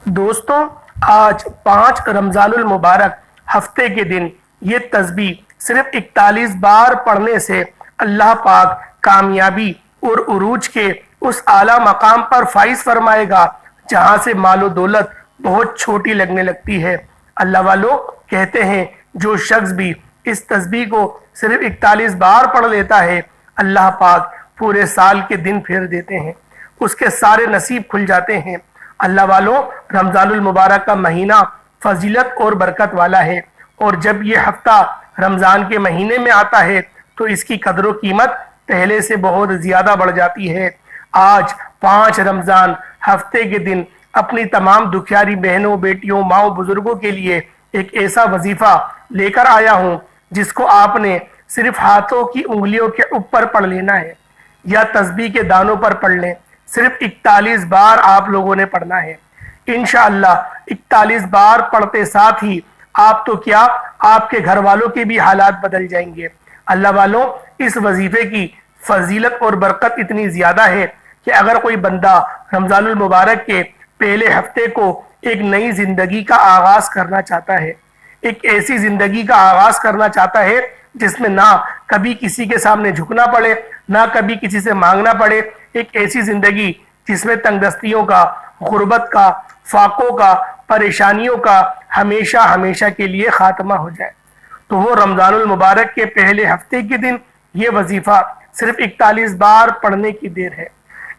دوستوں، آج 5 رمضان المبارک ہفتے کے دن یہ تسبیح صرف 41 بار پڑھنے سے اللہ پاک کامیابی اور عروج کے اس اعلیٰ مقام پر فائز فرمائے گا جہاں سے مال و دولت بہت چھوٹی لگنے لگتی ہے۔ اللہ والوں کہتے ہیں جو شخص بھی اس تسبیح کو صرف 41 بار پڑھ لیتا ہے، اللہ پاک پورے سال کے دن پھیر دیتے ہیں، اس کے سارے نصیب کھل جاتے ہیں۔ اللہ والوں، رمضان المبارک کا مہینہ فضیلت اور برکت والا ہے، اور جب یہ ہفتہ رمضان کے مہینے میں آتا ہے تو اس کی قدر و قیمت پہلے سے بہت زیادہ بڑھ جاتی ہے۔ آج 5 رمضان ہفتے کے دن اپنی تمام دکھیاری بہنوں، بیٹیوں، ماؤں، بزرگوں کے لیے ایک ایسا وظیفہ لے کر آیا ہوں جس کو آپ نے صرف ہاتھوں کی انگلیوں کے اوپر پڑھ لینا ہے یا تسبیح کے دانوں پر پڑھ لیں۔ صرف 41 بار آپ لوگوں نے پڑھنا ہے۔ انشاءاللہ 41 بار پڑھتے ساتھ ہی آپ تو کیا، آپ کے گھر والوں کے بھی حالات بدل جائیں گے۔ اللہ والوں، اس وظیفے کی فضیلت اور برکت اتنی زیادہ ہے کہ اگر کوئی بندہ رمضان المبارک کے پہلے ہفتے کو ایک نئی زندگی کا آغاز کرنا چاہتا ہے، ایک ایسی زندگی کا آغاز کرنا چاہتا ہے جس میں نہ کبھی کسی کے سامنے جھکنا پڑے، نہ کبھی کسی سے مانگنا پڑے، ایک ایسی زندگی جس میں تنگ دستیوں کا، غربت کا، فاقوں کا، پریشانیوں کا ہمیشہ ہمیشہ کے لیے خاتمہ ہو جائے، تو وہ رمضان المبارک کے پہلے ہفتے کے دن یہ وظیفہ صرف 41 بار پڑھنے کی دیر ہے۔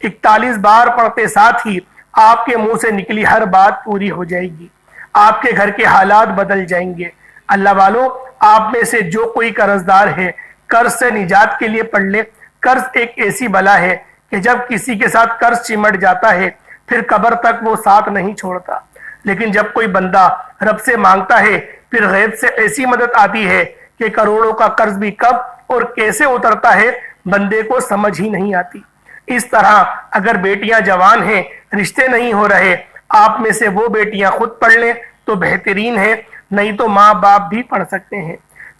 41 بار پڑھتے ساتھ ہی آپ کے منہ سے نکلی ہر بات پوری ہو جائے گی، آپ کے گھر کے حالات بدل جائیں گے۔ اللہ والوں، آپ میں سے جو کوئی قرضدار ہے، قرض سے نجات کے لیے پڑھ لے۔ قرض ایک ایسی بلا ہے کہ جب کسی کے ساتھ قرض چمٹ جاتا ہے پھر قبر تک وہ ساتھ نہیں چھوڑتا، لیکن جب کوئی بندہ رب سے مانگتا ہے پھر غیب سے ایسی مدد آتی ہے کہ کروڑوں کا قرض بھی کب اور کیسے اترتا ہے بندے کو سمجھ ہی نہیں آتی۔ اس طرح اگر بیٹیاں جوان ہیں، رشتے نہیں ہو رہے، آپ میں سے وہ بیٹیاں خود پڑھ لیں تو بہترین ہے، نہیں تو ماں باپ بھی پڑھ سکتے ہیں۔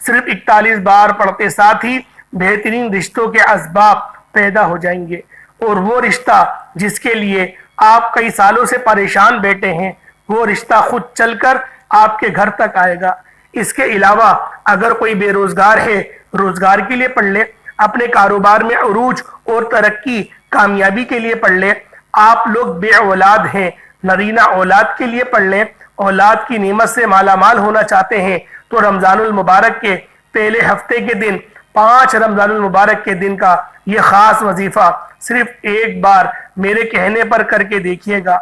صرف 41 بار پڑھتے ساتھ ہی بہترین رشتوں کے اسباب پیدا ہو جائیں گے، اور وہ رشتہ جس کے لیے آپ کئی سالوں سے پریشان بیٹھے ہیں، وہ رشتہ خود چل کر آپ کے گھر تک آئے گا۔ اس کے علاوہ اگر کوئی بے روزگار ہے، روزگار کے لیے پڑھ لے، اپنے کاروبار میں عروج اور ترقی، کامیابی کے لیے پڑھ لے۔ آپ لوگ بے اولاد ہیں، نرینہ اولاد کے لیے پڑھ لیں، اولاد کی نعمت سے مالا مال ہونا چاہتے ہیں تو رمضان المبارک کے پہلے ہفتے کے دن، 5 رمضان المبارک کے دن کا یہ خاص وظیفہ صرف ایک بار میرے کہنے پر کر کے دیکھیے گا۔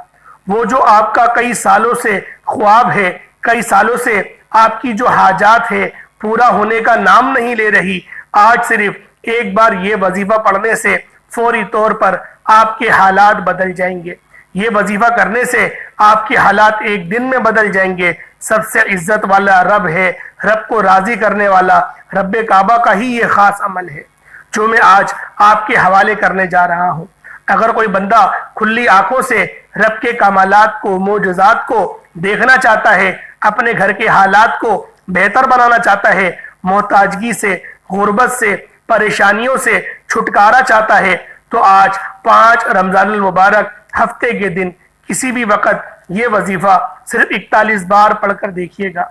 وہ جو آپ کا کئی سالوں سے خواب ہے، کئی سالوں سے آپ کی جو حاجات ہے پورا ہونے کا نام نہیں لے رہی، آج صرف ایک بار یہ وظیفہ پڑھنے سے فوری طور پر آپ کے حالات بدل جائیں گے۔ یہ وظیفہ کرنے سے آپ کے حالات ایک دن میں بدل جائیں گے۔ سب سے عزت والا رب ہے، رب کو راضی کرنے والا رب کعبہ کا ہی یہ خاص عمل ہے جو میں آج آپ کے حوالے کرنے جا رہا ہوں۔ اگر کوئی بندہ کھلی آنکھوں سے رب کے کمالات کو، معجزات کو دیکھنا چاہتا ہے، اپنے گھر کے حالات کو بہتر بنانا چاہتا ہے، محتاجگی سے، غربت سے، پریشانیوں سے چھٹکارا چاہتا ہے، تو آج 5 رمضان المبارک ہفتے کے دن کسی بھی وقت یہ وظیفہ صرف 41 بار پڑھ کر دیکھیے گا۔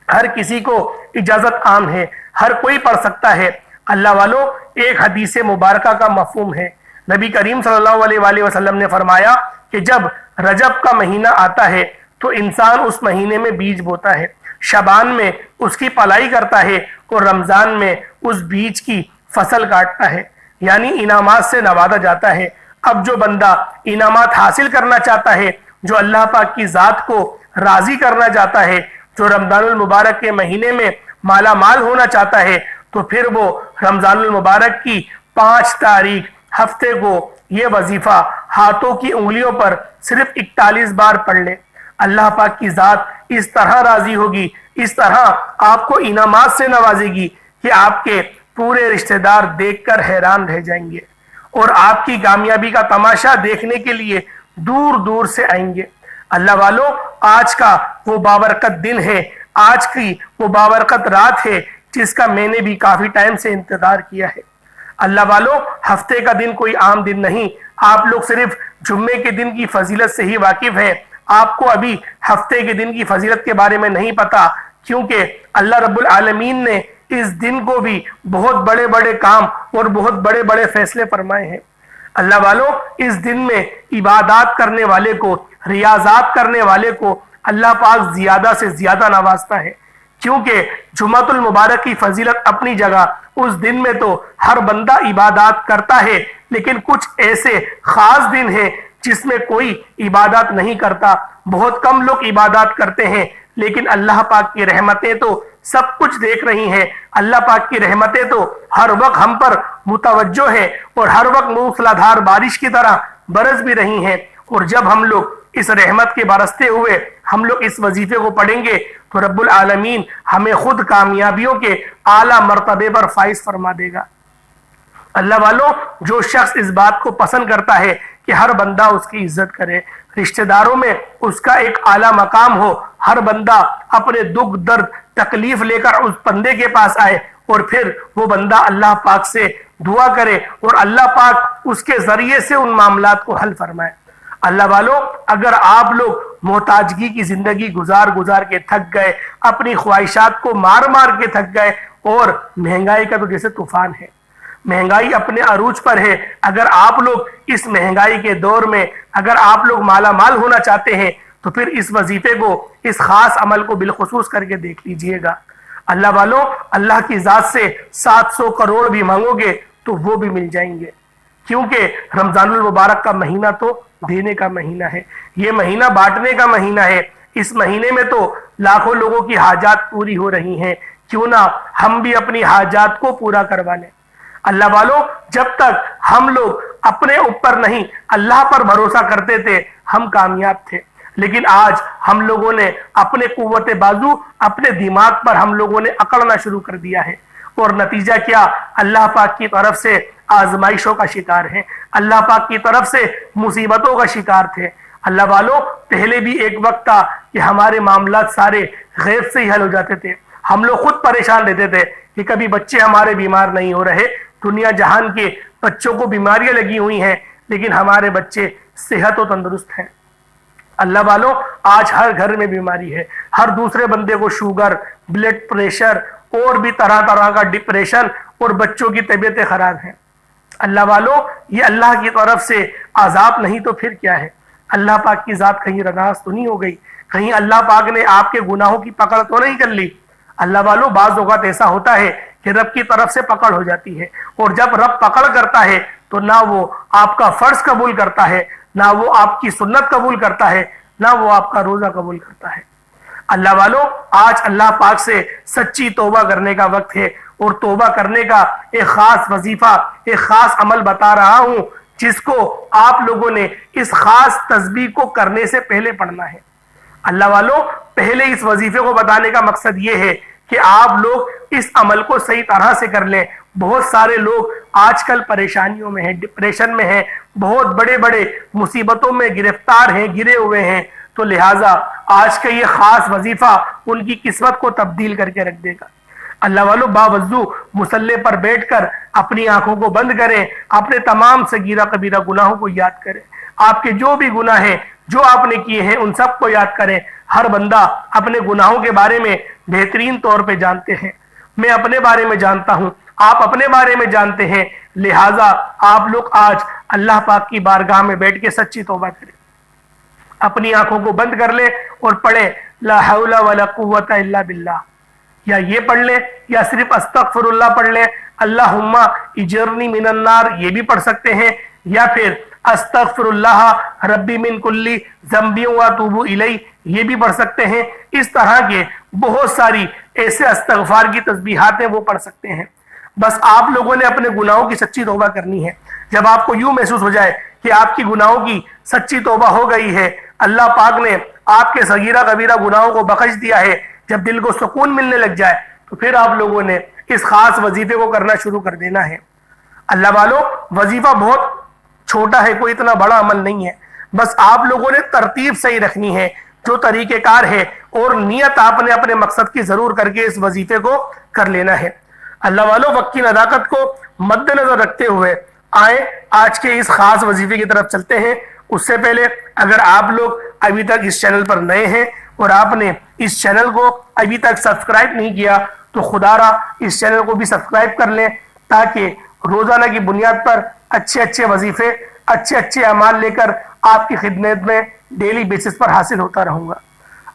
ہر کسی کو اجازت عام ہے، ہر کوئی پڑھ سکتا ہے۔ اللہ والوں، ایک حدیث مبارکہ کا مفہوم ہے۔ نبی کریم صلی اللہ علیہ وآلہ وسلم نے فرمایا کہ جب رجب کا مہینہ آتا ہے تو انسان اس مہینے میں بیج بوتا ہے، شعبان میں اس کی پلائی کرتا ہے اور رمضان میں اس بیج کی فصل کاٹتا ہے، یعنی انعامات سے نوازا جاتا ہے۔ اب جو بندہ انعامات حاصل کرنا چاہتا ہے، جو اللہ پاک کی ذات کو راضی کرنا چاہتا ہے، جو رمضان المبارک کے مہینے میں مالا مال ہونا چاہتا ہے، تو پھر وہ رمضان المبارک کی 5 تاریخ ہفتے کو یہ وظیفہ ہاتھوں کی انگلیوں پر صرف 41 بار پڑھ لے۔ اللہ پاک کی ذات اس طرح راضی ہوگی، اس طرح آپ کو انعامات سے نوازے گی کہ آپ کے پورے رشتہ دار دیکھ کر حیران رہ جائیں گے، اور آپ کی کامیابی کا تماشا دیکھنے کے لیے دور دور سے آئیں گے۔ اللہ والوں، آج کا وہ بابرکت دن ہے، آج کی وہ بابرکت رات ہے جس کا میں نے بھی کافی ٹائم سے انتظار کیا ہے۔ اللہ والوں، ہفتے کا دن کوئی عام دن نہیں، آپ لوگ صرف جمعے کے دن کی فضیلت سے ہی واقف ہیں۔ آپ کو ابھی ہفتے کے دن کی فضیلت کے بارے میں نہیں پتا، کیونکہ اللہ رب العالمین نے اس دن کو بھی بہت بڑے بڑے کام اور بہت بڑے بڑے فیصلے فرمائے ہیں۔ اللہ والوں، اس دن میں عبادات کرنے والے کو، ریاضات کرنے والے کو اللہ پاک زیادہ سے زیادہ نوازتا ہے، کیونکہ جمعۃ المبارک کی فضیلت اپنی جگہ، اس دن میں تو ہر بندہ عبادات کرتا ہے، لیکن کچھ ایسے خاص دن ہیں جس میں کوئی عبادات نہیں کرتا، بہت کم لوگ عبادات کرتے ہیں، لیکن اللہ پاک کی رحمتیں تو سب کچھ دیکھ رہی ہیں۔ اللہ پاک کی رحمتیں تو ہر وقت ہم پر متوجہ ہیں اور ہر وقت موسلادھار بارش کی طرح برس بھی رہی ہیں، اور جب ہم لوگ اس رحمت کے برستے ہوئے ہم لوگ اس وظیفے کو پڑھیں گے تو رب العالمین ہمیں خود کامیابیوں کے اعلیٰ مرتبے پر فائز فرما دے گا۔ اللہ والوں، جو شخص اس بات کو پسند کرتا ہے کہ ہر بندہ اس کی عزت کرے، رشتہ داروں میں اس کا ایک اعلیٰ مقام ہو، ہر بندہ اپنے دکھ درد تکلیف لے کر اس بندے کے پاس آئے اور پھر وہ بندہ اللہ پاک سے دعا کرے اور اللہ پاک اس کے ذریعے سے ان معاملات کو حل فرمائے۔ اللہ والوں، اگر آپ لوگ محتاجگی کی زندگی گزار کے تھک گئے، اپنی خواہشات کو مار کے تھک گئے، اور مہنگائی کا تو جیسے طوفان ہے، مہنگائی اپنے عروج پر ہے، اگر آپ لوگ اس مہنگائی کے دور میں اگر آپ لوگ مالا مال ہونا چاہتے ہیں تو پھر اس وظیفے کو، اس خاص عمل کو بالخصوص کر کے دیکھ لیجئے گا۔ اللہ والوں، اللہ کی ذات سے 700 کروڑ بھی مانگو گے تو وہ بھی مل جائیں گے، کیونکہ رمضان المبارک کا مہینہ تو دینے کا مہینہ ہے، یہ مہینہ بانٹنے کا مہینہ ہے۔ اس مہینے میں تو لاکھوں لوگوں کی حاجات پوری ہو رہی ہیں، کیوں نہ ہم بھی اپنی حاجات کو پورا کروا لیں۔ اللہ والوں، جب تک ہم لوگ اپنے اوپر نہیں اللہ پر بھروسہ کرتے تھے ہم کامیاب تھے، لیکن آج ہم لوگوں نے اپنے قوت بازو، اپنے دماغ پر ہم لوگوں نے اکڑنا شروع کر دیا ہے، اور نتیجہ کیا؟ اللہ پاک کی طرف سے آزمائشوں کا شکار ہیں، اللہ پاک کی طرف سے مصیبتوں کا شکار تھے۔ اللہ والوں، پہلے بھی ایک وقت تھا کہ ہمارے معاملات سارے غیب سے ہی حل ہو جاتے تھے، ہم لوگ خود پریشان رہتے تھے کہ کبھی بچے ہمارے بیمار نہیں ہو رہے، دنیا جہان کے بچوں کو بیماریاں لگی ہوئی ہیں لیکن ہمارے بچے صحت و تندرست ہیں۔ اللہ والوں، آج ہر گھر میں بیماری ہے، ہر دوسرے بندے کو شوگر، بلڈ پریشر اور بھی طرح طرح کا ڈپریشن، اور بچوں کی طبیعتیں خراب ہیں۔ اللہ والوں، یہ اللہ کی طرف سے عذاب نہیں تو پھر کیا ہے؟ اللہ پاک کی ذات کہیں رناس تو نہیں ہو گئی؟ کہیں اللہ پاک نے آپ کے گناہوں کی پکڑ تو نہیں کر لی؟ اللہ والوں، بعض اوقات ایسا ہوتا ہے کہ رب کی طرف سے پکڑ ہو جاتی ہے، اور جب رب پکڑ کرتا ہے تو نہ وہ آپ کا فرض قبول کرتا ہے، نہ وہ آپ کی سنت قبول کرتا ہے، نہ وہ آپ کا روزہ قبول کرتا ہے۔ اللہ والوں، آج اللہ پاک سے سچی توبہ کرنے کا وقت ہے، اور توبہ کرنے کا ایک خاص وظیفہ، ایک خاص عمل بتا رہا ہوں جس کو آپ لوگوں نے اس خاص تسبیح کو کرنے سے پہلے پڑھنا ہے۔ اللہ والوں، پہلے اس وظیفے کو بتانے کا مقصد یہ ہے کہ آپ لوگ اس عمل کو صحیح طرح سے کر لیں۔ بہت سارے لوگ آج کل پریشانیوں میں ہیں، ڈپریشن میں ہیں، بہت بڑے بڑے مصیبتوں میں گرفتار ہیں، گرے ہوئے ہیں، تو لہٰذا آج کا یہ خاص وظیفہ ان کی قسمت کو تبدیل کر کے رکھ دے گا۔ اللہ والوں، باوضو مصلی پر بیٹھ کر اپنی آنکھوں کو بند کریں، اپنے تمام صغیرہ کبیرہ گناہوں کو یاد کریں، آپ کے جو بھی گناہ ہیں جو آپ نے کیے ہیں ان سب کو یاد کریں۔ ہر بندہ اپنے گناہوں کے بارے میں بہترین طور پہ جانتے ہیں، میں اپنے بارے میں جانتا ہوں، آپ اپنے بارے میں جانتے ہیں، لہٰذا آپ لوگ آج اللہ پاک کی بارگاہ میں بیٹھ کے سچی توبہ کریں، اپنی آنکھوں کو بند کر لیں اور پڑھیں لا حول ولا قوت الا باللہ، یا یہ پڑھ لیں یا صرف استغفر اللہ پڑھ لیں، اللہم اجرنی من النار یہ بھی پڑھ سکتے ہیں، یا پھر استغفر اللہ ربی من کلی ذنبی واتوب الیہ یہ بھی پڑھ سکتے ہیں۔ اس طرح کے بہت ساری ایسے استغفار کی تسبیحات ہیں وہ پڑھ سکتے ہیں۔ بس آپ لوگوں نے اپنے گناہوں کی سچی توبہ کرنی ہے۔ جب آپ کو یوں محسوس ہو جائے کہ آپ کی گناہوں کی سچی توبہ ہو گئی ہے، اللہ پاک نے آپ کے صغیرہ کبیرہ گناہوں کو بخش دیا ہے، جب دل کو سکون ملنے لگ جائے تو پھر آپ لوگوں نے اس خاص وظیفے کو کرنا شروع کر دینا ہے۔ اللہ والوں، وظیفہ بہت چھوٹا ہے، کوئی اتنا بڑا عمل نہیں ہے، بس آپ لوگوں نے ترتیب صحیح رکھنی ہے، جو طریقہ کار ہے، اور نیت آپ نے اپنے مقصد کی ضرور کر کے اس وظیفے کو کر لینا ہے۔ اللہ والوں، وقت کی نزاکت کو مد نظر رکھتے ہوئے آئیں آج کے اس خاص وظیفے کی طرف چلتے ہیں۔ اس سے پہلے اگر آپ لوگ ابھی تک اس چینل پر نئے ہیں اور آپ نے اس چینل کو ابھی تک سبسکرائب نہیں کیا تو خدا را اس چینل کو بھی سبسکرائب کر لیں، تاکہ روزانہ کی بنیاد پر اچھے اچھے وظیفے، اچھے اچھے اعمال لے کر آپ کی خدمت میں ڈیلی بیسس پر حاصل ہوتا رہوں گا۔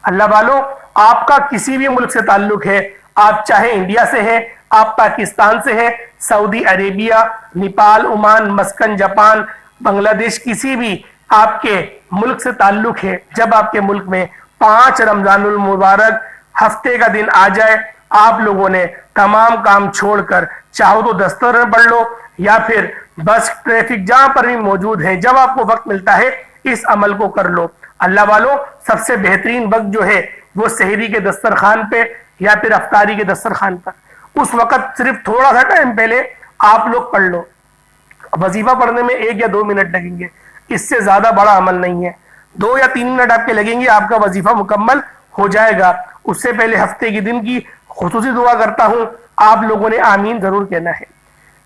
اللہ والوں، آپ کا کسی بھی ملک سے تعلق ہے، آپ چاہے انڈیا سے ہیں، آپ پاکستان سے ہیں، سعودی عربیہ، نیپال، عمان، مسکن، جاپان، بنگلہ دیش، کسی بھی آپ کے ملک سے تعلق ہے، جب آپ کے ملک میں 5 رمضان المبارک ہفتے کا دن آ جائے، آپ لوگوں نے تمام کام چھوڑ کر چاہو تو دستور میں پڑھ لو یا پھر بس ٹریفک جہاں پر بھی موجود ہے، جب آپ کو وقت ملتا ہے اس عمل کو کر لو۔ اللہ والوں، سب سے بہترین وقت جو ہے وہ سحری کے دسترخوان پہ یا پھر افطاری کے دسترخوان پر، اس وقت صرف تھوڑا سا ٹائم پہلے آپ لوگ پڑھ لو۔ وظیفہ پڑھنے میں 1 یا 2 منٹ لگیں گے، اس سے زیادہ بڑا عمل نہیں ہے، 2 یا 3 منٹ آپ کے لگیں گے، آپ کا وظیفہ مکمل ہو جائے گا۔ اس سے پہلے ہفتے کی دن کی خصوصی دعا کرتا ہوں، آپ لوگوں نے آمین ضرور کہنا ہے۔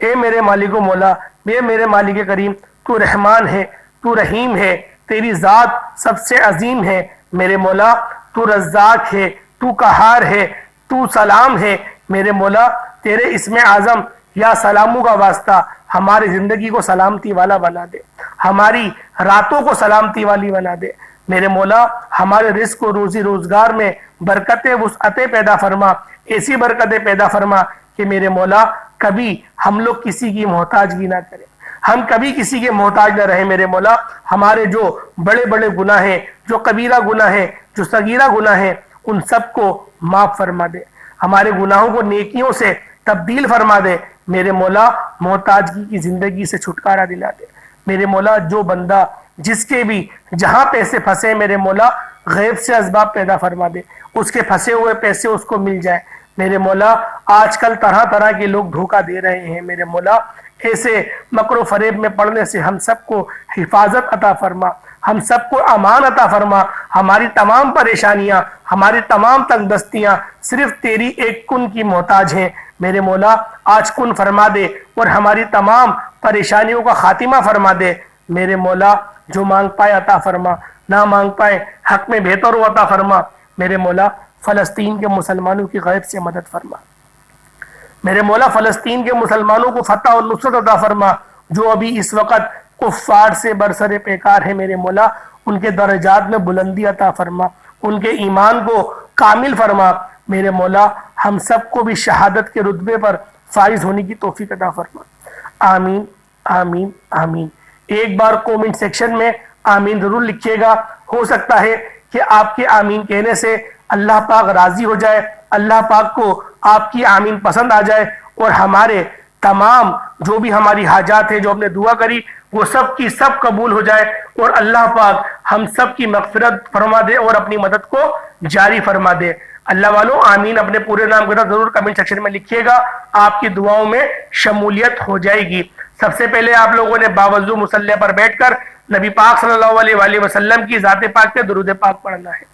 اے میرے مالک و مولا، اے میرے مالک کریم، تو رحمان ہے، تو رحیم ہے، تیری ذات سب سے عظیم ہے۔ میرے مولا تو رزاق ہے، تو قہار ہے، تو سلام ہے۔ میرے مولا تیرے اسم اعظم یا سلاموں کا واسطہ ہماری زندگی کو سلامتی والا بنا دے، ہماری راتوں کو سلامتی والی بنا دے۔ میرے مولا ہمارے رزق و روزی روزگار میں برکتیں وسعتیں پیدا فرما، ایسی برکتیں پیدا فرما کہ میرے مولا کبھی ہم لوگ کسی کی محتاجگی نہ کریں، ہم کبھی کسی کے محتاج نہ رہیں۔ میرے مولا ہمارے جو بڑے بڑے گناہ ہیں، جو کبیرہ گناہ ہیں، جو صغیرہ گناہ ہیں، ان سب کو معاف فرما دے، ہمارے گناہوں کو نیکیوں سے تبدیل فرما دے۔ میرے مولا محتاجگی کی زندگی سے چھٹکارا دلا دے۔ میرے مولا جو بندہ جس کے بھی جہاں پیسے پھنسے، میرے مولا غیب سے اسباب پیدا فرما دے، اس کے پھنسے ہوئے پیسے اس کو مل جائے۔ میرے مولا آج کل طرح طرح کے لوگ دھوکہ دے رہے ہیں، میرے مولا ایسے مکر و فریب میں پڑنے سے ہم سب کو حفاظت عطا فرما، ہم سب کو امان عطا فرما۔ ہماری تمام پریشانیاں، ہماری تمام تنگ دستیاں صرف تیری ایک کن کی محتاج ہیں۔ میرے مولا آج کن فرما دے اور ہماری تمام پریشانیوں کا خاتمہ فرما دے۔ میرے مولا جو مانگ پائے عطا فرما، نہ مانگ پائے حق میں بہتر ہو عطا فرما۔ میرے مولا فلسطین کے مسلمانوں کی غیب سے مدد فرما۔ میرے مولا فلسطین کے مسلمانوں کو فتح اور نصرت عطا فرما، جو ابھی اس وقت کفار سے برسر پیکار ہے۔ میرے مولا ان کے درجات میں بلندی عطا فرما، ان کے ایمان کو کامل فرما۔ میرے مولا ہم سب کو بھی شہادت کے رتبے پر فائز ہونے کی توفیق عطا فرما۔ آمین آمین آمین۔ ایک بار کومنٹ سیکشن میں آمین ضرور لکھیے گا، ہو سکتا ہے کہ آپ کے آمین کہنے سے اللہ پاک راضی ہو جائے، اللہ پاک کو آپ کی آمین پسند آ جائے اور ہمارے تمام جو بھی ہماری حاجات ہیں، جو ہم نے دعا کری، وہ سب کی سب قبول ہو جائے اور اللہ پاک ہم سب کی مغفرت فرما دے اور اپنی مدد کو جاری فرما دے۔ اللہ والوں آمین اپنے پورے نام کے ساتھ ضرور کمنٹ سیکشن میں لکھیے گا، آپ کی دعاؤں میں شمولیت ہو جائے گی۔ سب سے پہلے آپ لوگوں نے باوضو مصلی پر بیٹھ کر نبی پاک صلی اللہ علیہ وآلہ وسلم کی ذات پاک پہ درود پاک پڑھنا ہے۔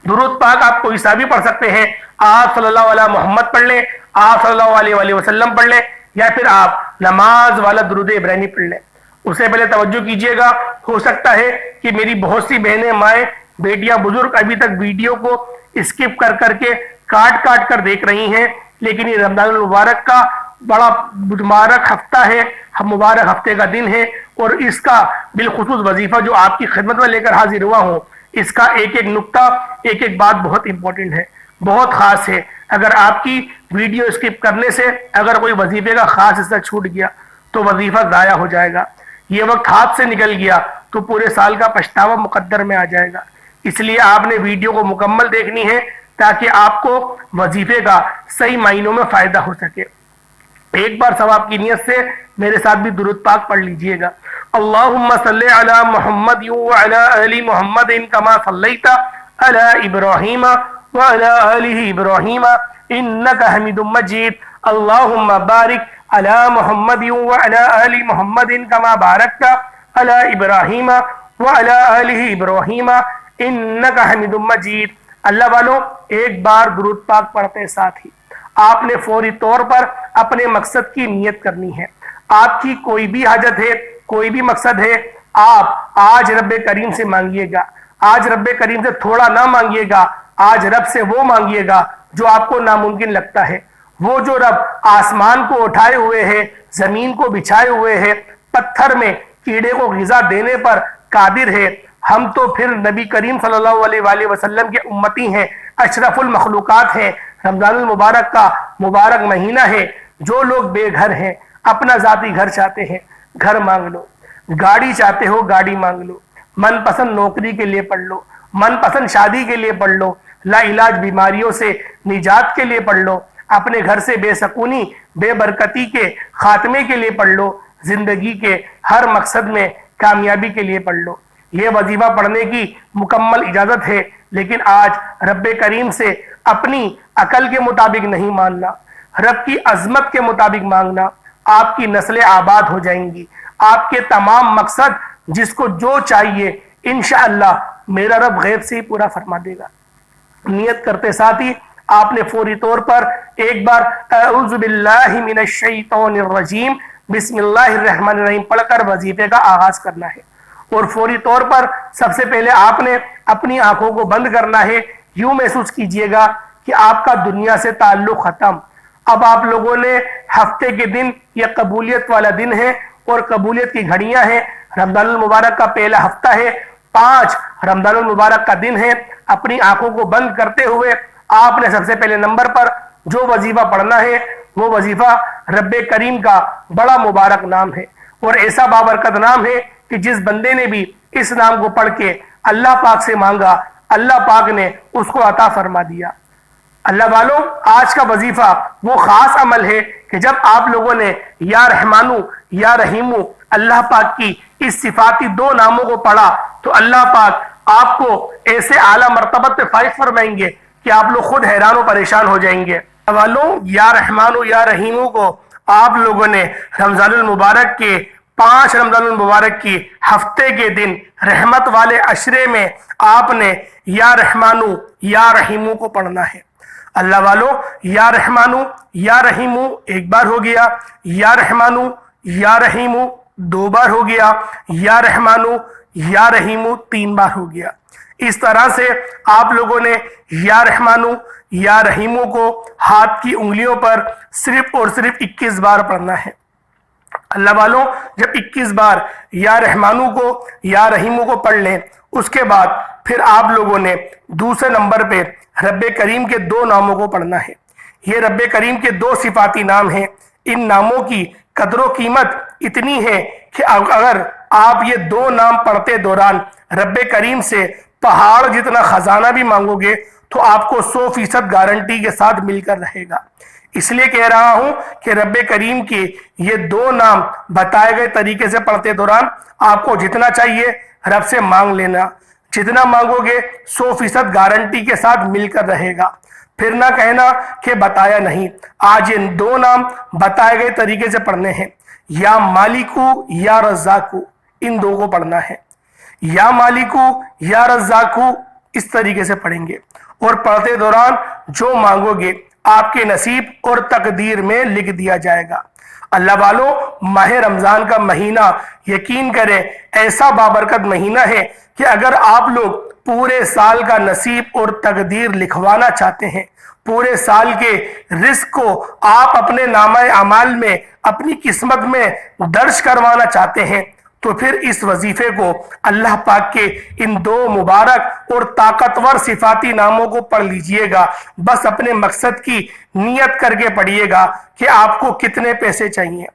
درود پاک آپ کوئی سا بھی پڑھ سکتے ہیں، آپ صلی اللہ علیہ محمد پڑھ لیں، آپ صلی اللہ علیہ وآلہ وسلم پڑھ لیں، یا پھر آپ نماز والا درود ابراہیمی پڑھ لیں۔ اس سے پہلے توجہ کیجئے گا، ہو سکتا ہے کہ میری بہت سی بہنیں، مائیں، بیٹیاں، بزرگ ابھی تک ویڈیو کو اسکپ کر کر کے کاٹ کر دیکھ رہی ہیں، لیکن یہ رمضان المبارک کا بڑا مبارک ہفتہ ہے، مبارک ہفتے کا دن ہے، اور اس کا بالخصوص وظیفہ جو آپ کی خدمت میں لے کر حاضر ہوا ہوں، اس کا ایک ایک نقطہ، ایک ایک بات بہت امپورٹنٹ ہے، بہت خاص ہے۔ اگر آپ کی ویڈیو اسکپ کرنے سے اگر کوئی وظیفے کا خاص حصہ چھوٹ گیا تو وظیفہ ضائع ہو جائے گا، یہ وقت ہاتھ سے نکل گیا تو پورے سال کا پچھتاوا مقدر میں آ جائے گا۔ اس لیے آپ نے ویڈیو کو مکمل دیکھنی ہے تاکہ آپ کو وظیفے کا صحیح معنوں میں فائدہ ہو سکے۔ ایک بار ثواب کی نیت سے میرے ساتھ بھی درود پاک پڑھ لیجئے گا۔ اللہم صلی علی محمد وعلی آل محمد کما صلیت علی ابراہیم وعلی آل ابراہیم انکا حمید مجید۔ اللہم بارک علی محمد وعلی آل محمد کما بارکت علی ابراہیم وعلی آل ابراہیم انکا حمید مجید۔ اللہ والوں ایک بار درود پاک پڑھتے ساتھ ہی آپ نے فوری طور پر اپنے مقصد کی نیت کرنی ہے۔ آپ کی کوئی بھی حاجت ہے، کوئی بھی مقصد ہے، آپ آج رب کریم سے مانگیے گا۔ آج رب کریم سے تھوڑا نہ مانگیے گا، آج رب سے وہ مانگیے گا جو آپ کو ناممکن لگتا ہے۔ وہ جو رب آسمان کو اٹھائے ہوئے ہے، زمین کو بچھائے ہوئے ہے، پتھر میں کیڑے کو غذا دینے پر قادر ہے، ہم تو پھر نبی کریم صلی اللہ علیہ وآلہ وسلم کے امتی ہیں، اشرف المخلوقات ہیں۔ رمضان المبارک کا مبارک مہینہ ہے۔ جو لوگ بے گھر ہیں، اپنا ذاتی گھر چاہتے ہیں، گھر مانگ لو۔ گاڑی چاہتے ہو، گاڑی مانگ لو۔ من پسند نوکری کے لیے پڑھ لو، من پسند شادی کے لیے پڑھ لو، لا علاج بیماریوں سے نجات کے لیے پڑھ لو، اپنے گھر سے بے سکونی بے برکتی کے خاتمے کے لیے پڑھ لو، زندگی کے ہر مقصد میں کامیابی کے لیے پڑھ لو۔ یہ وظیفہ پڑھنے کی مکمل اجازت ہے، لیکن آج رب کریم سے اپنی عقل کے مطابق نہیں ماننا، رب کی عظمت کے مطابق مانگنا، آپ کی نسلیں آباد ہو جائیں گی۔ آپ کے تمام مقصد جس کو جو چاہیے انشاءاللہ میرا رب غیب سے ہی پورا فرما دے گا۔ نیت کرتے ساتھ ہی آپ نے فوری طور پر ایک بار اعوذ باللہ من الشیطان الرجیم بسم اللہ الرحمن الرحیم پڑھ کر وظیفے کا آغاز کرنا ہے، اور فوری طور پر سب سے پہلے آپ نے اپنی آنکھوں کو بند کرنا ہے۔ یوں محسوس کیجئے گا کہ آپ کا دنیا سے تعلق ختم۔ اب آپ لوگوں نے ہفتے کے دن یہ قبولیت والا دن ہے اور قبولیت کی گھڑیاں ہیں۔ رمضان المبارک کا پہلا ہفتہ ہے، 5 رمضان المبارک کا دن ہے۔ اپنی آنکھوں کو بند کرتے ہوئے آپ نے سب سے پہلے نمبر پر جو وظیفہ پڑھنا ہے وہ وظیفہ رب کریم کا بڑا مبارک نام ہے، اور ایسا بابرکت نام ہے کہ جس بندے نے بھی اس نام کو پڑھ کے اللہ پاک سے مانگا، اللہ پاک نے اس کو عطا فرما دیا۔ اللہ والوں، آج کا وظیفہ وہ خاص عمل ہے کہ جب آپ لوگوں نے یا رحمانو یا رحیمو اللہ پاک کی اس صفاتی 2 ناموں کو پڑھا تو اللہ پاک آپ کو ایسے اعلیٰ مرتبت پہ فائز فرمائیں گے کہ آپ لوگ خود حیران و پریشان ہو جائیں گے۔ والوں، یا رحمانو یا رحیمو کو آپ لوگوں نے رمضان المبارک کے 5 رمضان المبارک کی ہفتے کے دن رحمت والے عشرے میں آپ نے یا رحمانو یا رحیمو کو پڑھنا ہے۔ اللہ والوں، یا رحمانو یا رحیمو ایک بار ہو گیا، یا رحمانو یا رحیمو 2 بار ہو گیا، یا رحمانو یا رحیمو 3 بار ہو گیا۔ اس طرح سے آپ لوگوں نے یا رحمانو یا رحیمو کو ہاتھ کی انگلیوں پر صرف اور صرف 21 بار پڑھنا ہے۔ اللہ والوں، جب 21 بار یا رحمانو کو یا رحیمو کو پڑھ لیں، اس کے بعد پھر آپ لوگوں نے دوسرے نمبر پہ رب کریم کے 2 ناموں کو پڑھنا ہے۔ یہ رب کریم کے 2 صفاتی نام ہیں۔ ان ناموں کی قدر و قیمت اتنی ہے کہ اگر آپ یہ 2 نام پڑھتے دوران رب کریم سے پہاڑ جتنا خزانہ بھی مانگو گے تو آپ کو 100% گارنٹی کے ساتھ مل کر رہے گا۔ اس لیے کہہ رہا ہوں کہ رب کریم کے یہ 2 نام بتائے گئے طریقے سے پڑھتے دوران آپ کو جتنا چاہیے رب سے مانگ لینا، جتنا مانگو گے 100% گارنٹی کے ساتھ مل کر رہے گا۔ پھر نہ کہنا کہ بتایا نہیں۔ آج ان 2 نام بتائے گئے طریقے سے پڑھنے ہیں، یا مالکو یا رزاقو، ان 2 کو پڑھنا ہے۔ یا مالکو یا رزاقو اس طریقے سے پڑھیں گے، اور پڑھتے دوران جو مانگو گے آپ کے نصیب اور تقدیر میں لکھ دیا جائے گا۔ اللہ والوں، ماہ رمضان کا مہینہ یقین کریں ایسا بابرکت مہینہ ہے کہ اگر آپ لوگ پورے سال کا نصیب اور تقدیر لکھوانا چاہتے ہیں، پورے سال کے رزق کو آپ اپنے نامہ اعمال میں اپنی قسمت میں درج کروانا چاہتے ہیں، تو پھر اس وظیفے کو اللہ پاک کے ان 2 مبارک اور طاقتور صفاتی ناموں کو پڑھ لیجئے گا۔ بس اپنے مقصد کی نیت کر کے پڑھیے گا کہ آپ کو کتنے پیسے چاہیے۔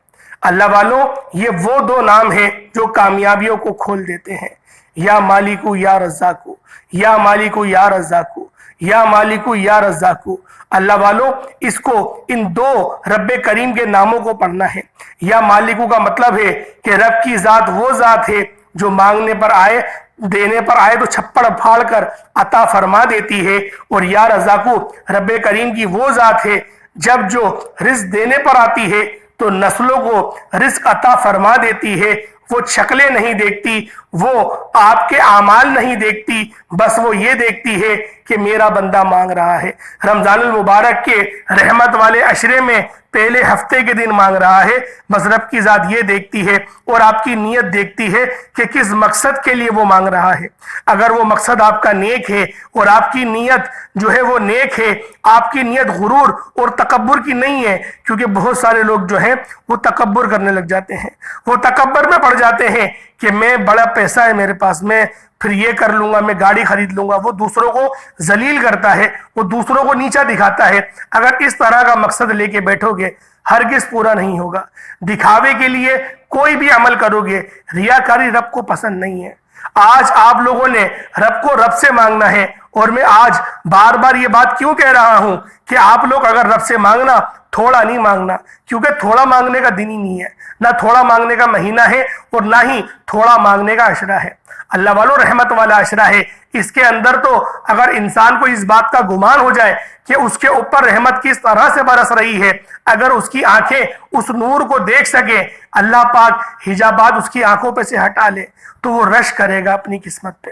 اللہ والوں، یہ وہ 2 نام ہیں جو کامیابیوں کو کھول دیتے ہیں۔ یا مالکو یا رزاقو، یا مالکو یا رزاقو، یا مالکو یا رزاقو۔ اللہ والوں، اس کو ان 2 رب کریم کے ناموں کو پڑھنا ہے۔ یا مالکو کا مطلب ہے کہ رب کی ذات وہ ذات ہے جو مانگنے پر آئے، دینے پر آئے تو چھپڑ پھاڑ کر عطا فرما دیتی ہے، اور یا رزاقو رب کریم کی وہ ذات ہے جب جو رزق دینے پر آتی ہے تو نسلوں کو رزق عطا فرما دیتی ہے۔ وہ شکلیں نہیں دیکھتی، وہ آپ کے اعمال نہیں دیکھتی، بس وہ یہ دیکھتی ہے کہ میرا بندہ مانگ رہا ہے۔ رمضان المبارک کے رحمت والے عشرے میں پہلے ہفتے کے دن مانگ رہا ہے، بس رب کی ذات یہ دیکھتی ہے اور آپ کی نیت دیکھتی ہے کہ کس مقصد کے لیے وہ مانگ رہا ہے۔ اگر وہ مقصد آپ کا نیک ہے اور آپ کی نیت جو ہے وہ نیک ہے، آپ کی نیت غرور اور تکبر کی نہیں ہے، کیونکہ بہت سارے لوگ جو ہیں وہ تکبر کرنے لگ جاتے ہیں، وہ تکبر میں پڑ جاتے ہیں کہ میں بڑا پیسہ ہے میرے پاس، میں پھر یہ کر لوں گا، میں گاڑی خرید لوں گا۔ وہ دوسروں کو ذلیل کرتا ہے، وہ دوسروں کو نیچا دکھاتا ہے۔ اگر اس طرح کا مقصد لے کے بیٹھو گے ہرگز پورا نہیں ہوگا۔ دکھاوے کے لیے کوئی بھی عمل کرو گے، ریاکاری رب کو پسند نہیں ہے۔ آج آپ لوگوں نے رب کو رب سے مانگنا ہے، اور میں آج بار بار یہ بات کیوں کہہ رہا ہوں کہ آپ لوگ اگر رب سے مانگنا، تھوڑا نہیں مانگنا، کیونکہ تھوڑا مانگنے کا دن ہی نہیں ہے، نہ تھوڑا مانگنے کا مہینہ ہے اور نہ ہی تھوڑا مانگنے کا عشرہ ہے۔ اللہ والو رحمت والا عشرہ ہے، اس کے اندر تو اگر انسان کو اس بات کا گمان ہو جائے کہ اس کے اوپر رحمت کس طرح سے برس رہی ہے، اگر اس کی آنکھیں اس نور کو دیکھ سکے، اللہ پاک حجابات اس کی آنکھوں پہ سے ہٹا لے، تو وہ رش کرے گا اپنی قسمت پہ،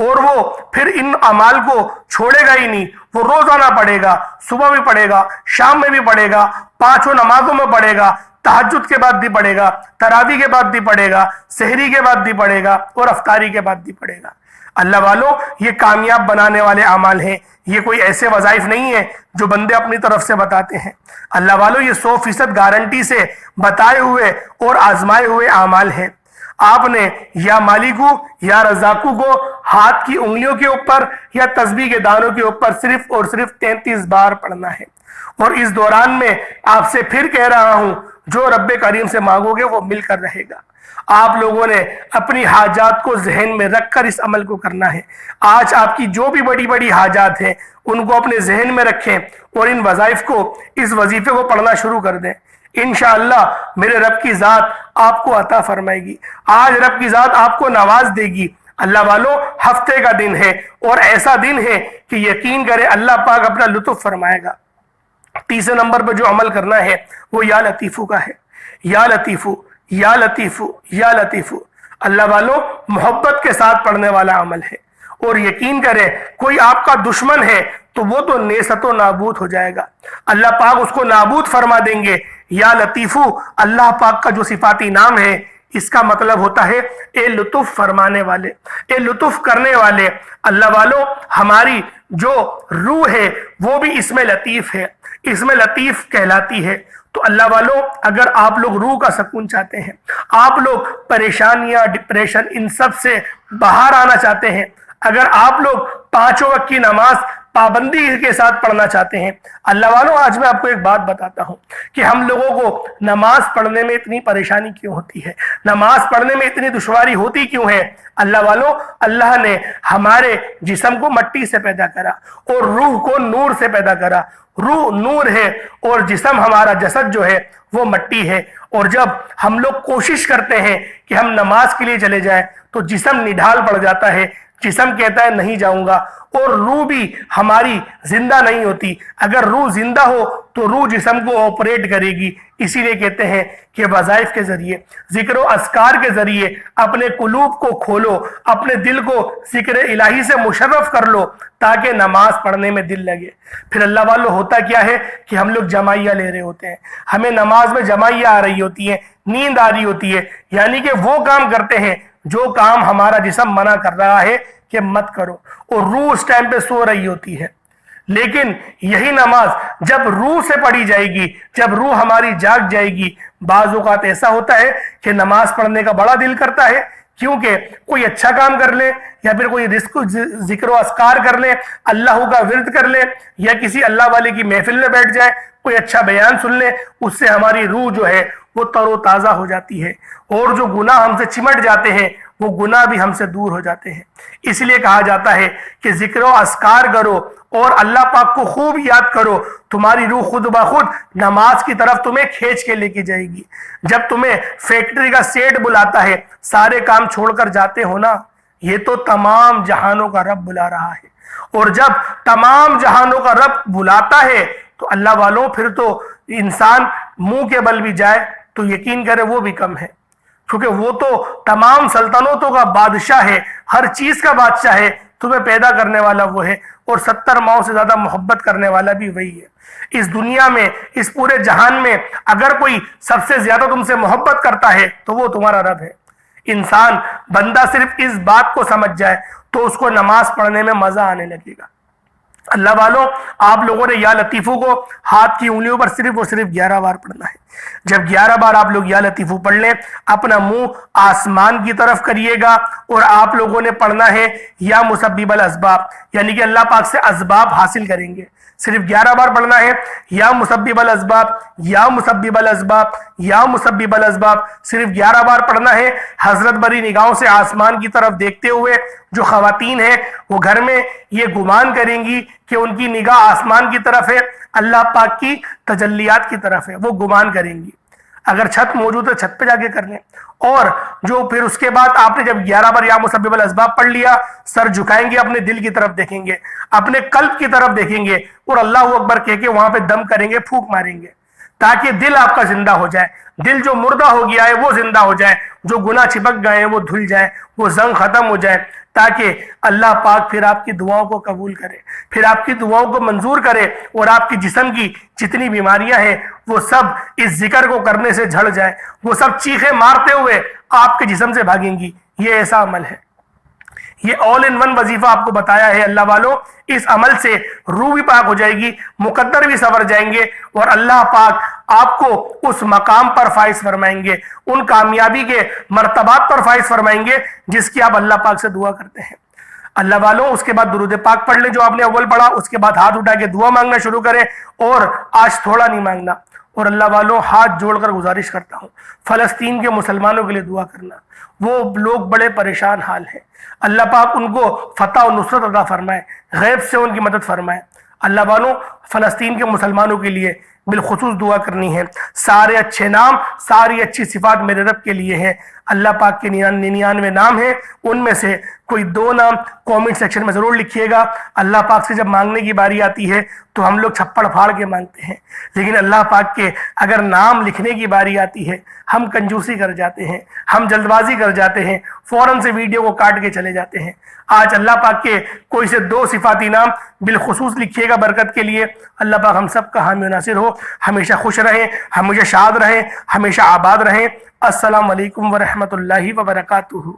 اور وہ پھر ان اعمال کو چھوڑے گا ہی نہیں۔ وہ روزانہ پڑھے گا، صبح بھی پڑھے گا، شام میں بھی پڑھے گا، پانچوں نمازوں میں پڑھے گا، تہجد کے بعد بھی پڑھے گا، تراویح کے بعد بھی پڑھے گا، سحری کے بعد بھی پڑھے گا، اور افطاری کے بعد بھی پڑھے گا۔ اللہ والو، یہ کامیاب بنانے والے اعمال ہیں، یہ کوئی ایسے وظائف نہیں ہیں جو بندے اپنی طرف سے بتاتے ہیں۔ اللہ والو، یہ 100% گارنٹی سے بتائے ہوئے اور آزمائے ہوئے اعمال ہیں۔ آپ نے یا مالکو یا رزاقو کو ہاتھ کی انگلیوں کے اوپر یا تسبیح کے دانوں کے اوپر صرف اور صرف 33 بار پڑھنا ہے، اور اس دوران میں آپ سے پھر کہہ رہا ہوں، جو رب کریم سے مانگو گے وہ مل کر رہے گا۔ آپ لوگوں نے اپنی حاجات کو ذہن میں رکھ کر اس عمل کو کرنا ہے۔ آج آپ کی جو بھی بڑی بڑی حاجات ہیں ان کو اپنے ذہن میں رکھیں اور ان وظائف کو، اس وظیفے کو پڑھنا شروع کر دیں۔ انشاءاللہ میرے رب کی ذات آپ کو عطا فرمائے گی، آج رب کی ذات آپ کو نواز دے گی۔ اللہ والو، ہفتے کا دن ہے اور ایسا دن ہے کہ یقین کرے اللہ پاک اپنا لطف فرمائے گا۔ تیسرے نمبر پہ جو عمل کرنا ہے وہ یا لطیفو کا ہے۔ یا لطیفو، یا لطیفو، یا لطیفو، اللہ والو محبت کے ساتھ پڑھنے والا عمل ہے، اور یقین کریں کوئی آپ کا دشمن ہے تو وہ تو نیست و نابود ہو جائے گا، اللہ پاک اس کو نابود فرما دیں گے۔ یا لطیفو اللہ پاک کا جو صفاتی نام ہے، اس کا مطلب ہوتا ہے اے لطف فرمانے والے، اے لطف کرنے والے۔ اللہ والو، ہماری جو روح ہے وہ بھی اس میں لطیف ہے، اس میں لطیف کہلاتی ہے۔ تو اللہ والو، اگر آپ لوگ روح کا سکون چاہتے ہیں، آپ لوگ پریشانیاں، ڈپریشن، ان سب سے باہر آنا چاہتے ہیں، اگر آپ لوگ 5 وقت کی نماز پابندی کے ساتھ پڑھنا چاہتے ہیں، اللہ والوں آج میں آپ کو ایک بات بتاتا ہوں کہ ہم لوگوں کو نماز پڑھنے میں اتنی پریشانی کیوں ہوتی ہے، نماز پڑھنے میں اتنی دشواری ہوتی کیوں ہے۔ اللہ والوں، اللہ نے ہمارے جسم کو مٹی سے پیدا کرا اور روح کو نور سے پیدا کرا۔ روح نور ہے اور جسم، ہمارا جسد جو ہے وہ مٹی ہے، اور جب ہم لوگ کوشش کرتے ہیں کہ ہم نماز کے لیے چلے جائیں تو جسم نڈھال پڑ جاتا ہے، جسم کہتا ہے نہیں جاؤں گا، اور روح بھی ہماری زندہ نہیں ہوتی۔ اگر روح زندہ ہو تو روح جسم کو آپریٹ کرے گی۔ اسی لیے کہتے ہیں کہ وظائف کے ذریعے، ذکر و اذکار کے ذریعے اپنے قلوب کو کھولو، اپنے دل کو ذکر الہی سے مشرف کر لو تاکہ نماز پڑھنے میں دل لگے۔ پھر اللہ والو، ہوتا کیا ہے کہ ہم لوگ جمعیہ لے رہے ہوتے ہیں، ہمیں نماز میں جمعیہ آ رہی ہوتی ہے، نیند آ رہی ہوتی ہے، یعنی کہ وہ کام کرتے ہیں جو کام ہمارا جسم منع کر رہا ہے کہ مت کرو، اور روح اس ٹائم پہ سو رہی ہوتی ہے۔ لیکن یہی نماز جب روح سے پڑھی جائے گی، جب روح ہماری جاگ جائے گی، بعض اوقات ایسا ہوتا ہے کہ نماز پڑھنے کا بڑا دل کرتا ہے، کیونکہ کوئی اچھا کام کر لے یا پھر کوئی ذکر و اذکار کر لے، اللہ کا ورد کر لے، یا کسی اللہ والے کی محفل میں بیٹھ جائے، کوئی اچھا بیان سن لے، اس سے ہماری روح جو ہے وہ تر و تازہ ہو جاتی ہے، اور جو گناہ ہم سے چمٹ جاتے ہیں وہ گناہ بھی ہم سے دور ہو جاتے ہیں۔ اس لیے کہا جاتا ہے کہ ذکر و اذکار کرو اور اللہ پاک کو خوب یاد کرو، تمہاری روح خود بخود نماز کی طرف تمہیں کھینچ کے لے کے جائے گی۔ جب تمہیں فیکٹری کا سیٹ بلاتا ہے، سارے کام چھوڑ کر جاتے ہو نا، یہ تو تمام جہانوں کا رب بلا رہا ہے، اور جب تمام جہانوں کا رب بلاتا ہے تو اللہ والوں، پھر تو انسان منہ کے بل بھی جائے تو یقین کرے وہ بھی کم ہے۔ کیونکہ وہ تو تمام سلطنتوں کا بادشاہ ہے، ہر چیز کا بادشاہ ہے، تمہیں پیدا کرنے والا وہ ہے، اور 70 ماؤں سے زیادہ محبت کرنے والا بھی وہی ہے۔ اس دنیا میں، اس پورے جہان میں اگر کوئی سب سے زیادہ تم سے محبت کرتا ہے تو وہ تمہارا رب ہے۔ انسان، بندہ صرف اس بات کو سمجھ جائے تو اس کو نماز پڑھنے میں مزہ آنے لگے گا۔ اللہ والوں، آپ لوگوں نے یا لطیفو کو ہاتھ کی انگلیوں پر صرف اور صرف 11 بار پڑھنا ہے۔ جب 11 بار آپ لوگ یا لطیفو پڑھ لیں، اپنا منہ آسمان کی طرف کریے گا اور آپ لوگوں نے پڑھنا ہے یا مسبب الاسباب، یعنی کہ اللہ پاک سے اسباب حاصل کریں گے۔ صرف 11 بار پڑھنا ہے، یا مسبب الاسباب، یا مسبب الاسباب، یا مسبب الاسباب، صرف 11 بار پڑھنا ہے۔ حضرت بری نگاہوں سے آسمان کی طرف دیکھتے ہوئے جو خواتین ہیں وہ گھر میں یہ گمان کریں گی کہ ان کی نگاہ آسمان کی طرف ہے، اللہ پاک کی تجلیات کی طرف ہے، وہ گمان کریں گی۔ اگر چھت موجود ہے چھت پہ جا کے کر لیں، اور جو پھر اس کے بعد آپ نے جب 11 بار یا مسبب الاسباب پڑھ لیا، سر جھکائیں گے، اپنے دل کی طرف دیکھیں گے، اپنے قلب کی طرف دیکھیں گے، اور اللہ اکبر کہہ کے وہاں پہ دم کریں گے، پھونک ماریں گے، تاکہ دل آپ کا زندہ ہو جائے۔ دل جو مردہ ہو گیا ہے وہ زندہ ہو جائے، جو گناہ چپک گئے ہیں وہ دھل جائے، وہ زنگ ختم ہو جائے، تاکہ اللہ پاک پھر آپ کی دعاؤں کو قبول کرے، پھر آپ کی دعاؤں کو منظور کرے، اور آپ کی جسم کی جتنی بیماریاں ہیں وہ سب اس ذکر کو کرنے سے جھڑ جائیں، وہ سب چیخیں مارتے ہوئے آپ کے جسم سے بھاگیں گی۔ یہ ایسا عمل ہے، یہ آل ان ون وظیفہ آپ کو بتایا ہے اللہ والوں۔ اس عمل سے روح بھی پاک ہو جائے گی، مقدر بھی سنور جائیں گے، اور اللہ پاک آپ کو اس مقام پر فائز فرمائیں گے، ان کامیابی کے مرتبات پر فائز فرمائیں گے جس کی آپ اللہ پاک سے دعا کرتے ہیں۔ اللہ والوں، اس کے بعد درود پاک پڑھ لیں جو آپ نے اول پڑھا، اس کے بعد ہاتھ اٹھا کے دعا مانگنا شروع کریں، اور آج تھوڑا نہیں مانگنا۔ اور اللہ والوں، ہاتھ جوڑ کر گزارش کرتا ہوں، فلسطین کے مسلمانوں کے لیے دعا کرنا، وہ لوگ بڑے پریشان حال ہیں، اللہ پاک ان کو فتح و نصرت عطا فرمائے، غیب سے ان کی مدد فرمائے۔ اللہ والوں، فلسطین کے مسلمانوں کے لیے بالخصوص دعا کرنی ہے۔ سارے اچھے نام، ساری اچھی صفات میرے رب کے لیے ہیں۔ اللہ پاک کے 99 نام ہیں، ان میں سے کوئی 2 نام کامنٹ سیکشن میں ضرور لکھیے گا۔ اللہ پاک سے جب مانگنے کی باری آتی ہے تو ہم لوگ چھپڑ پھاڑ کے مانگتے ہیں، لیکن اللہ پاک کے اگر نام لکھنے کی باری آتی ہے ہم کنجوسی کر جاتے ہیں، ہم جلد بازی کر جاتے ہیں، فوراً سے ویڈیو کو کاٹ کے چلے جاتے ہیں۔ آج اللہ پاک کے کوئی سے 2 صفاتی نام بالخصوص لکھیے گا برکت کے لیے۔ اللہ پاک ہم سب کا حامی و ناصر ہو، ہمیشہ خوش رہیں، ہمیشہ شاد رہیں، ہمیشہ آباد رہیں۔ السلام علیکم ورحمۃ اللہ وبرکاتہ۔